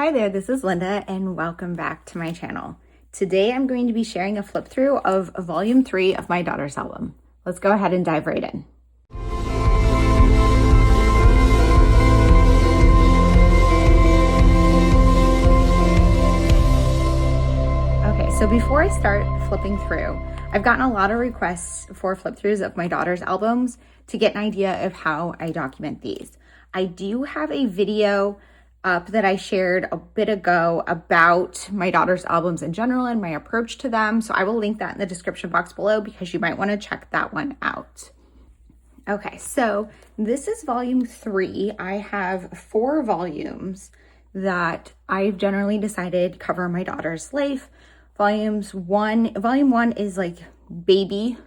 Hi there, this is Linda and welcome back to my channel. Today I'm going to be sharing a flip through of volume 3 of my daughter's album. Let's go ahead and dive right in. Okay, so before I start flipping through, I've gotten a lot of requests for flip throughs of my daughter's albums to get an idea of how I document these. I do have a video up that I shared a bit ago about my daughter's albums in general and my approach to them. So I will link that in the description box below because you might want to check that one out. Okay, so this is volume 3. I have 4 volumes that I've generally decided cover my daughter's life. Volume 1 is like baby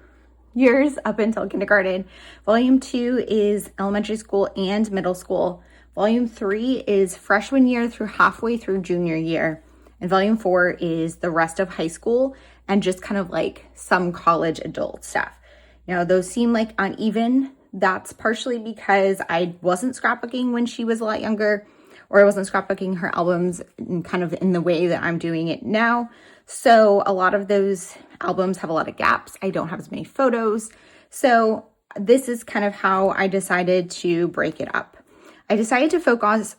years up until kindergarten. Volume 2 is elementary school and middle school. Volume 3 is freshman year through halfway through junior year. And volume 4 is the rest of high school and just kind of like some college adult stuff. Now, those seem like uneven. That's partially because I wasn't scrapbooking when she was a lot younger, or I wasn't scrapbooking her albums kind of in the way that I'm doing it now. So a lot of those albums have a lot of gaps. I don't have as many photos. So this is kind of how I decided to break it up. I decided to focus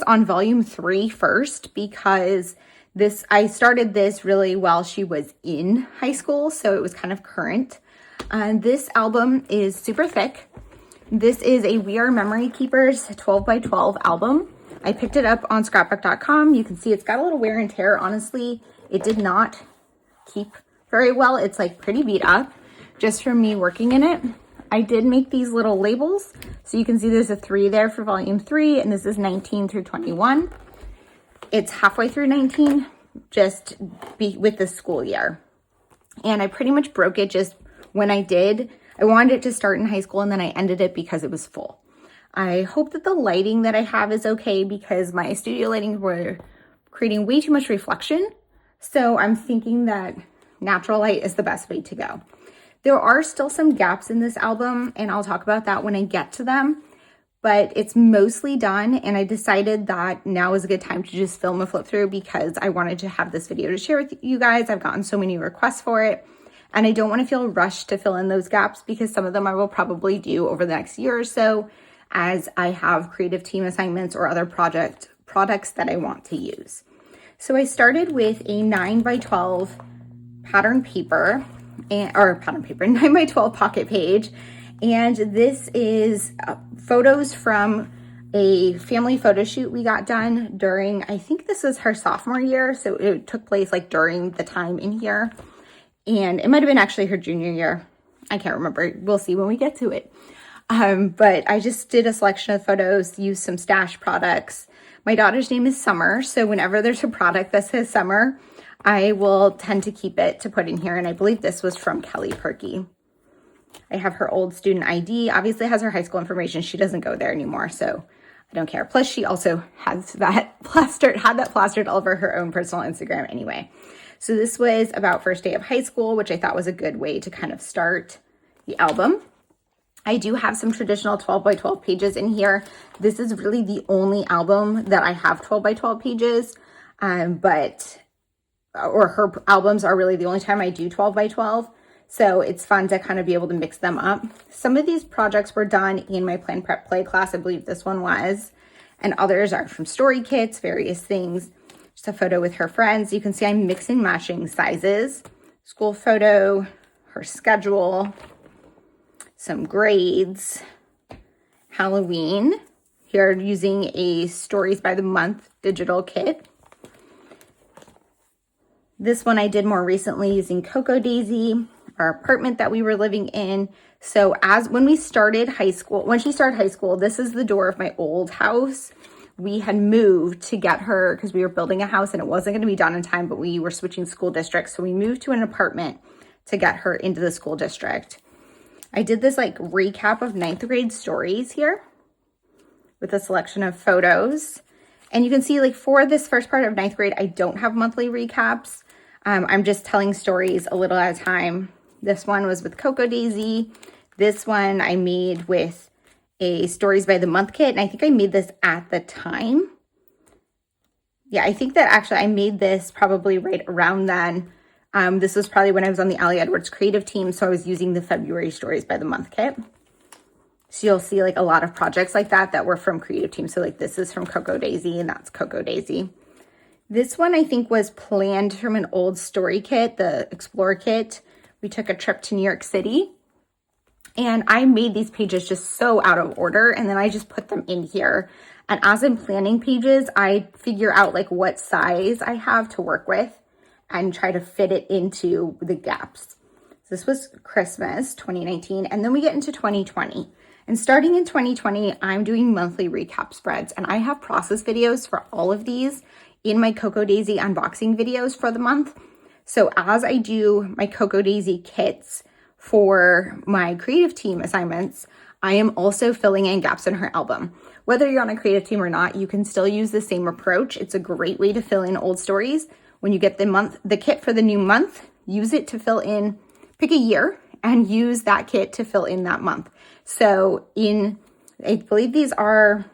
on volume 3 first because I started this really while she was in high school, so it was kind of current. This album is super thick. This is a We Are Memory Keepers 12 by 12 album. I picked it up on scrapbook.com. You can see it's got a little wear and tear. Honestly, it did not keep very well. It's like pretty beat up just from me working in it. I did make these little labels. So you can see there's a 3 there for volume 3, and this is 19 through 21. It's halfway through 19, just with the school year. And I pretty much broke it just when I did. I wanted it to start in high school, and then I ended it because it was full. I hope that the lighting that I have is okay because my studio lighting were creating way too much reflection. So I'm thinking that natural light is the best way to go. There are still some gaps in this album, and I'll talk about that when I get to them, but it's mostly done, and I decided that now is a good time to just film a flip through because I wanted to have this video to share with you guys. I've gotten so many requests for it, and I don't want to feel rushed to fill in those gaps because some of them I will probably do over the next year or so as I have creative team assignments or other products that I want to use. So I started with a 9 by 12 pattern paper, 9 by 12 pocket page. And this is photos from a family photo shoot we got done during, I think this was her sophomore year. So it took place like during the time in here. And it might've been actually her junior year. I can't remember. We'll see when we get to it. But I just did a selection of photos, used some stash products. My daughter's name is Summer. So whenever there's a product that says Summer, I will tend to keep it to put in here. And I believe this was from Kelly Perky. I have her old student ID. Obviously has her high school information. She doesn't go there anymore, so I don't care. Plus she also has had that plastered all over her own personal Instagram anyway. So this was about first day of high school, which I thought was a good way to kind of start the album. I do have some traditional 12 by 12 pages in here. This is really the only album that I have 12 by 12 pages, her albums are really the only time I do 12 by 12. So it's fun to kind of be able to mix them up. Some of these projects were done in my Plan Prep Play class. I believe this one was, and others are from story kits, various things. Just a photo with her friends. You can see I'm mixing matching sizes. School photo, her schedule, some grades, Halloween. Here using a Stories by the Month digital kit. This one I did more recently using Cocoa Daisy, our apartment that we were living in. So when she started high school, this is the door of my old house. We had moved to get her because we were building a house and it wasn't going to be done in time, but we were switching school districts. So we moved to an apartment to get her into the school district. I did this like recap of 9th grade stories here with a selection of photos. And you can see like for this first part of 9th grade, I don't have monthly recaps. I'm just telling stories a little at a time. This one was with Cocoa Daisy. This one I made with a Stories by the Month kit. And I think I made this at the time. Yeah, I think that actually I made this probably right around then. This was probably when I was on the Allie Edwards creative team, so I was using the February Stories by the Month kit. So you'll see like a lot of projects like that were from creative team. So like this is from Cocoa Daisy, and that's Cocoa Daisy. This one I think was planned from an old story kit, the Explorer kit. We took a trip to New York City, and I made these pages just so out of order, and then I just put them in here. And as I'm planning pages, I figure out like what size I have to work with and try to fit it into the gaps. So this was Christmas 2019, and then we get into 2020. And starting in 2020, I'm doing monthly recap spreads, and I have process videos for all of these in my Cocoa Daisy unboxing videos for the month. So as I do my Cocoa Daisy kits for my creative team assignments, I am also filling in gaps in her album. Whether you're on a creative team or not, you can still use the same approach. It's a great way to fill in old stories. When you get the kit for the new month, use it to fill in, pick a year and use that kit to fill in that month. So I believe these are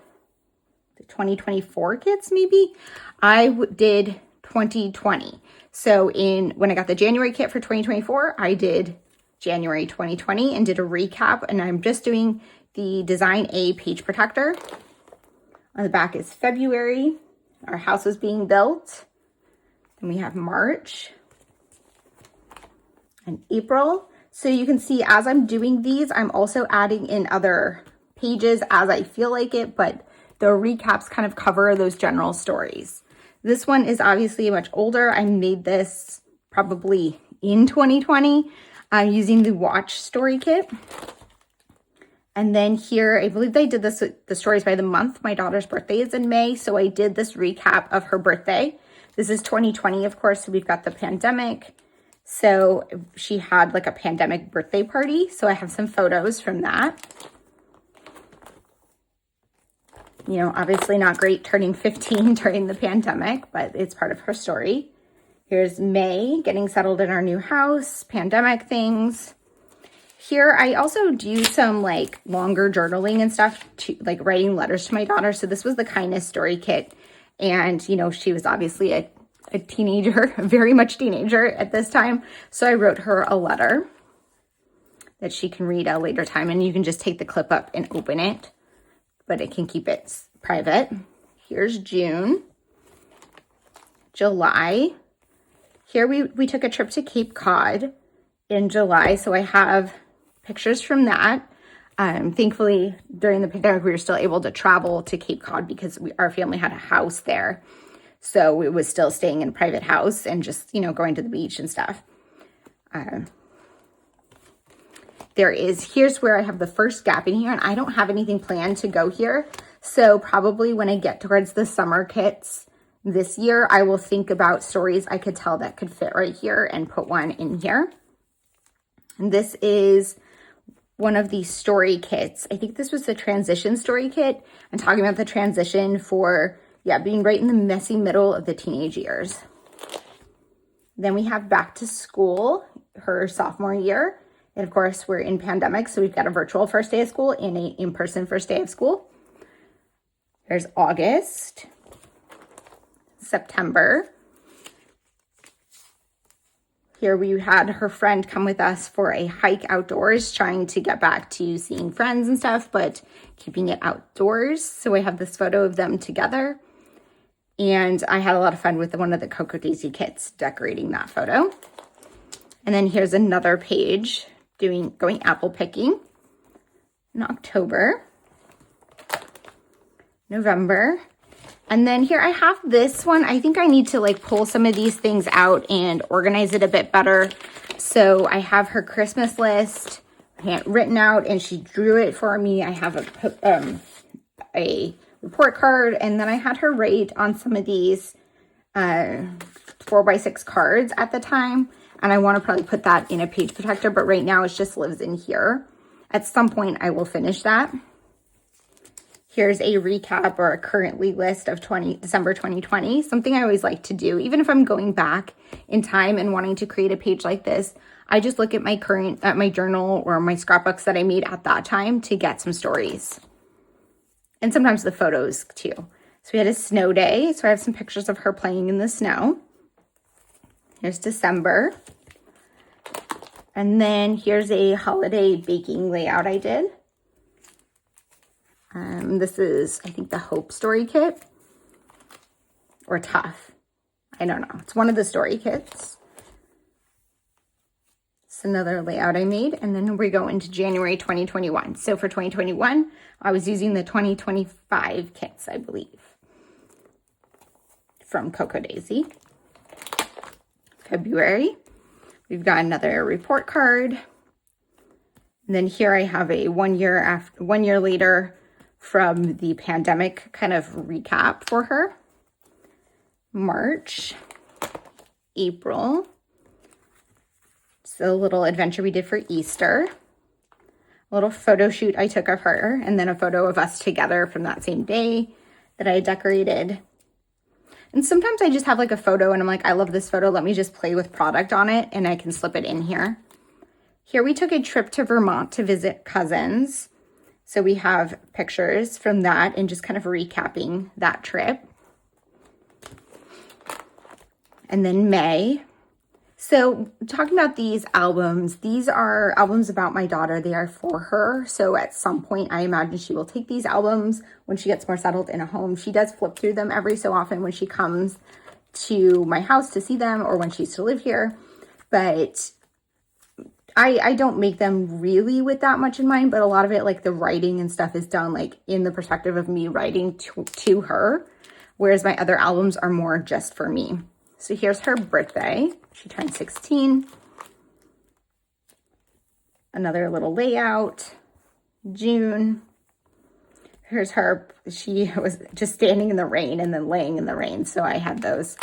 the 2024 kits maybe. I did 2020. So when I got the January kit for 2024, I did January 2020 and did a recap, and I'm just doing the Design A page protector. On the back is February. Our house was being built. Then we have March and April. So you can see as I'm doing these, I'm also adding in other pages as I feel like it, but the recaps kind of cover those general stories. This one is obviously much older. I made this probably in 2020 using the Watch Story Kit. And then here, I believe they did this, the stories by the month. My daughter's birthday is in May, so I did this recap of her birthday. This is 2020, of course, so we've got the pandemic. So she had like a pandemic birthday party. So I have some photos from that. You know, obviously not great turning 15 during the pandemic, but it's part of her story. Here's May, getting settled in our new house, pandemic things. Here, I also do some like longer journaling and stuff, like writing letters to my daughter. So this was the Kindness Story Kit. And, you know, she was obviously a teenager, very much teenager at this time. So I wrote her a letter that she can read at a later time. And you can just take the clip up and open it, but it can keep it private. Here's June. July. Here we took a trip to Cape Cod in July. So I have pictures from that. Thankfully, during the pandemic, we were still able to travel to Cape Cod because our family had a house there. So it was still staying in a private house and just, you know, going to the beach and stuff. Here's where I have the first gap in here, and I don't have anything planned to go here. So probably when I get towards the summer kits this year, I will think about stories I could tell that could fit right here and put one in here. And this is one of the story kits. I think this was the transition story kit. I'm talking about the transition for, being right in the messy middle of the teenage years. Then we have back to school, her sophomore year. And of course, we're in pandemic, so we've got a virtual first day of school and an in-person first day of school. There's August, September. Here we had her friend come with us for a hike outdoors, trying to get back to seeing friends and stuff, but keeping it outdoors. So I have this photo of them together. And I had a lot of fun with one of the Cocoa Daisy kits, decorating that photo. And then here's another page going apple picking in October, November. And then here I have this one. I think I need to like pull some of these things out and organize it a bit better. So I have her Christmas list written out and she drew it for me. I have a report card, and then I had her rate on some of these 4x6 cards at the time. And I want to probably put that in a page protector, but right now it just lives in here. At some point I will finish that. Here's a recap or a currently list of December 2020, something I always like to do. Even if I'm going back in time and wanting to create a page like this, I just look at my journal or my scrapbooks that I made at that time to get some stories. And sometimes the photos too. So we had a snow day. So I have some pictures of her playing in the snow. Here's December. And then here's a holiday baking layout I did. This is, I think, the Hope story kit. Or Tough. I don't know. It's one of the story kits. It's another layout I made. And then we go into January 2021. So for 2021, I was using the 2025 kits, I believe, from Cocoa Daisy. February, we've got another report card. And then here I have a 1 year later from the pandemic kind of recap for her. March, April. It's a little adventure we did for Easter. A little photo shoot I took of her, and then a photo of us together from that same day that I decorated. And sometimes I just have like a photo and I'm like, I love this photo. Let me just play with product on it and I can slip it in here. Here we took a trip to Vermont to visit cousins. So we have pictures from that and just kind of recapping that trip. And then May. So talking about these are albums about my daughter. They are for her. So at some point, I imagine she will take these albums when she gets more settled in a home. She does flip through them every so often when she comes to my house to see them or when she used to live here. But I don't make them really with that much in mind, but a lot of it, like the writing and stuff, is done like in the perspective of me writing to her, whereas my other albums are more just for me. So here's her birthday. She turned 16. Another little layout. June. Here's her. She was just standing in the rain and then laying in the rain. So I had those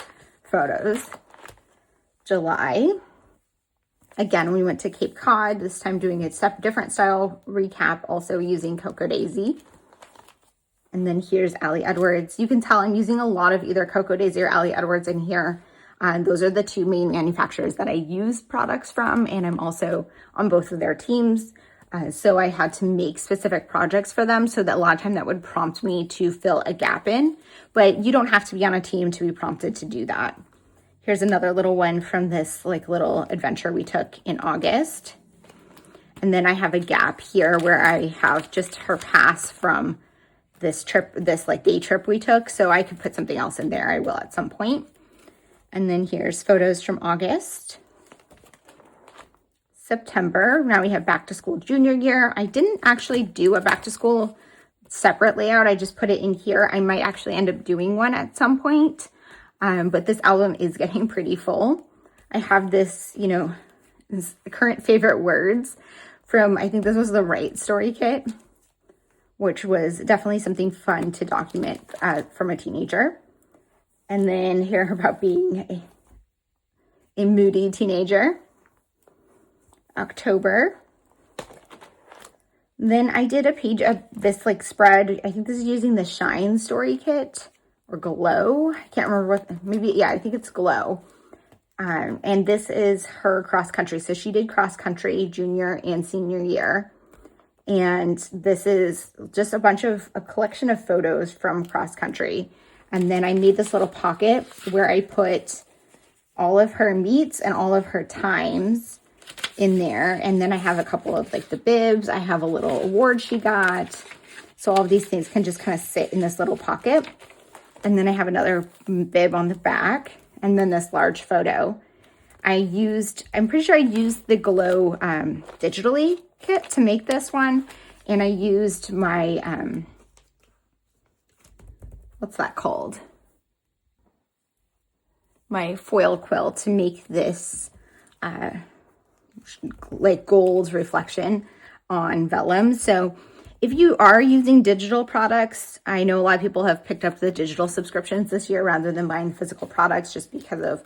photos. July. Again, we went to Cape Cod, this time doing a different style recap, also using Cocoa Daisy. And then here's Allie Edwards. You can tell I'm using a lot of either Cocoa Daisy or Allie Edwards in here. Those are the two main manufacturers that I use products from, and I'm also on both of their teams. So I had to make specific projects for them so that a lot of time that would prompt me to fill a gap in. But you don't have to be on a team to be prompted to do that. Here's another little one from this like little adventure we took in August. And then I have a gap here where I have just her pass from this trip, this like day trip we took. So I could put something else in there. I will at some point. And then here's photos from August. September, now we have back to school junior year. I didn't actually do a back to school separate layout. I just put it in here. I might actually end up doing one at some point. But this album is getting pretty full. I have this, this current favorite words from, I think this was the Right story kit, which was definitely something fun to document from a teenager. And then here about being a moody teenager. October. Then I did a page of this like spread. I think this is using the Shine story kit or Glow. I can't remember what, maybe, yeah, I think it's Glow. And this is her cross country. So she did cross country junior and senior year. And this is just a collection of photos from cross country. And then I made this little pocket where I put all of her meets and all of her times in there. And then I have a couple of like the bibs. I have a little award she got. So all of these things can just kind of sit in this little pocket. And then I have another bib on the back. And then this large photo. I'm pretty sure I used the Glow digitally kit to make this one. And I used my, what's that called? My foil quill to make this like gold reflection on vellum. So if you are using digital products, I know a lot of people have picked up the digital subscriptions this year rather than buying physical products just because of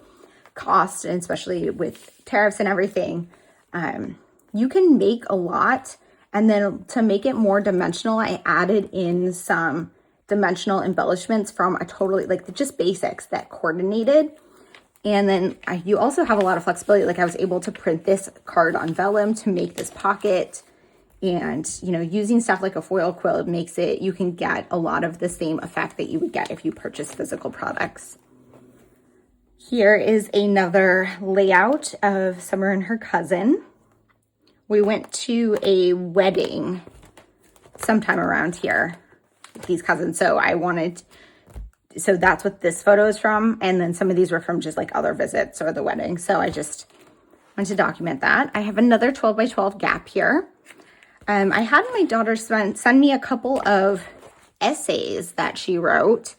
cost, and especially with tariffs and everything. You can make a lot, and then to make it more dimensional, I added in some dimensional embellishments from a totally like just basics that coordinated. And then you also have a lot of flexibility. Like I was able to print this card on vellum to make this pocket. And, you know, using stuff like a foil quilt makes it, you can get a lot of the same effect that you would get if you purchase physical products. Here is another layout of Summer and her cousin. We went to a wedding sometime around here with these cousins. So that's what this photo is from. And then some of these were from just like other visits or the wedding. So I just wanted to document that. I have another 12 by 12 gap here. I had my daughter send me a couple of essays that she wrote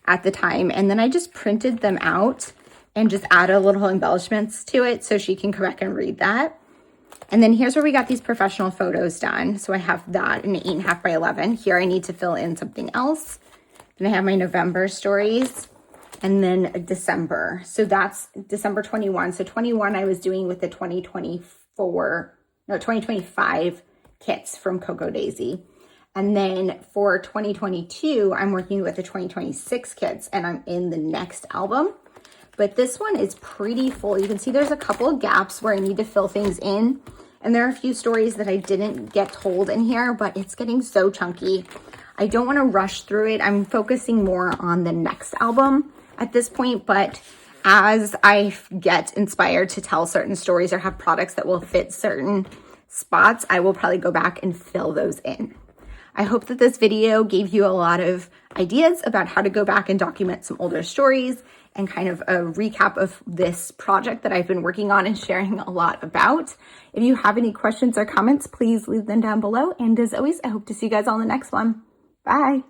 at the time. And then I just printed them out and just added little embellishments to it so she can come back and read that. And then here's where we got these professional photos done. So I have that in an 8.5 by 11. Here I need to fill in something else. Then I have my November stories and then December. So that's December 21. So 21 I was doing with the 2025 kits from Coco Daisy. And then for 2022, I'm working with the 2026 kits and I'm in the next album. But this one is pretty full. You can see there's a couple of gaps where I need to fill things in. And there are a few stories that I didn't get told in here, but it's getting so chunky. I don't want to rush through it. I'm focusing more on the next album at this point, but as I get inspired to tell certain stories or have products that will fit certain spots, I will probably go back and fill those in. I hope that this video gave you a lot of ideas about how to go back and document some older stories and kind of a recap of this project that I've been working on and sharing a lot about. If you have any questions or comments, please leave them down below. And as always, I hope to see you guys on the next one. Bye.